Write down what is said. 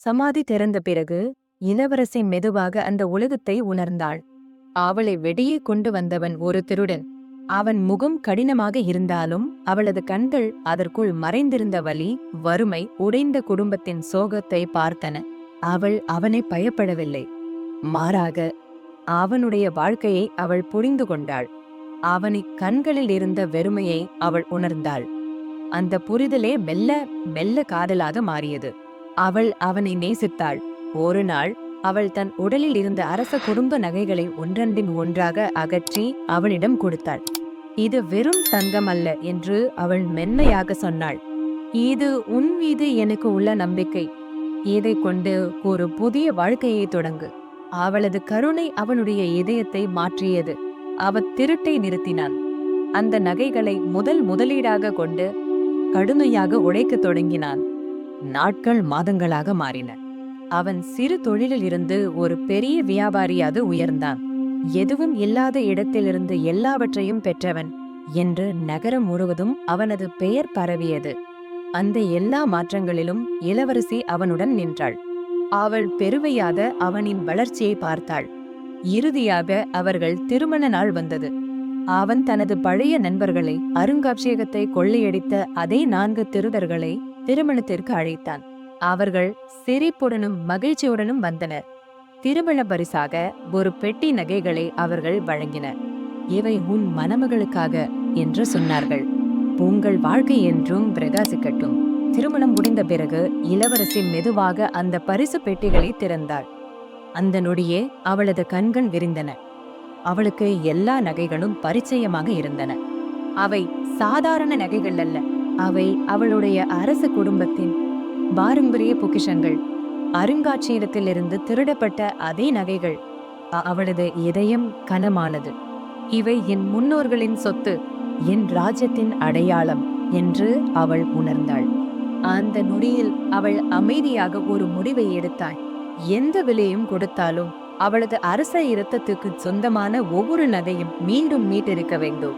சமாதி திறந்த பிறகு இளவரசி மெதுவாக அந்த உலகத்தை உணர்ந்தாள். அவளை வெளியே கொண்டு வந்தவன் ஒரு திருடன். அவன் முகம் கடினமாக இருந்தாலும் அவளது கண்கள் அதற்குள் மறைந்திருந்த வலி, வறுமை, உடைந்த குடும்பத்தின் சோகத்தை பார்த்தன. அவள் அவனை பயப்படவில்லை. மாறாக அவனுடைய வாழ்க்கையை அவள் புரிந்து கொண்டாள். அவனின் கண்களில் இருந்த வெறுமையை அவள் உணர்ந்தாள். அந்த புரிதலே மெல்ல மெல்ல காதலாக மாறியது. அவள் அவனை நேசித்தாள். ஒரு நாள் அவள் தன் உடலில் இருந்த அரச குடும்ப நகைகளை ஒன்றன்பின் ஒன்றாக அகற்றி அவனிடம் கொடுத்தாள். இது வெறும் தங்கம் அல்ல என்று அவள் மென்மையாக சொன்னாள். இது உன் மீது எனக்கு உள்ள நம்பிக்கை. இதை கொண்டு ஒரு புதிய வாழ்க்கையை தொடங்கு. அவளது கருணை அவனுடைய இதயத்தை மாற்றியது. அவன் திருட்டை நிறுத்தினான். அந்த நகைகளை முதலீடாக கொண்டு கடுமையாக உழைக்கத் தொடங்கினான். நாட்கள் மாதங்களாக மாறின. அவன் சிறு தொழிலில் இருந்து ஒரு பெரிய வியாபாரியாக உயர்ந்தான். எதுவும் இல்லாத இடத்திலிருந்து எல்லாவற்றையும் பெற்றவன் என்று நகரம் முழுவதும் அவனது பெயர் பரவியது. அந்த எல்லா மாற்றங்களிலும் இளவரசி அவனுடன் நின்றாள். அவள் பெருமையாக அவனின் வளர்ச்சியை பார்த்தாள். இறுதியாக அவர்கள் திருமண நாள் வந்தது. அவன் தனது பழைய நண்பர்களை, அருங்காட்சியகத்தை கொள்ளையடித்த அதே 4 திருடர்களை திருமணத்திற்கு அழைத்தான். அவர்கள் சிரிப்புடனும் மகிழ்ச்சியுடனும் வந்தனர். திருமண பரிசாக ஒரு பெட்டி நகைகளை அவர்கள் வழங்கினர். இவை உன் மணமகளுக்காக என்று சொன்னார்கள். உங்கள் வாழ்க்கை என்றும் பிரகாசிக்கட்டும். திருமணம் முடிந்த பிறகு இளவரசி மெதுவாக அந்த பரிசு பெட்டிகளை திறந்தாள். அந்த நொடியே அவளது கண்கள் விரிந்தன. அவளுக்கு எல்லா நகைகளும் பரிச்சயமாக இருந்தன. அவை சாதாரண நகைகள் அல்ல. அவை அவளுடைய அரச குடும்பத்தின் பாரம்பரிய பொக்கிஷங்கள். அருங்காட்சியகத்திலிருந்து திருடப்பட்ட அதே நகைகள். அவளது இதயம் கனமானது. இவை என் முன்னோர்களின் சொத்து, என் ராஜ்யத்தின் அடையாளம் என்று அவள் உணர்ந்தாள். அந்த நொடியில் அவள் அமைதியாக ஒரு முடிவை எடுத்தாள். எந்த விலையும் கொடுத்தாலும் அவளது அரச இரத்தத்துக்கு சொந்தமான ஒவ்வொரு நகையும் மீண்டும் மீட்டெடுக்க வேண்டும்.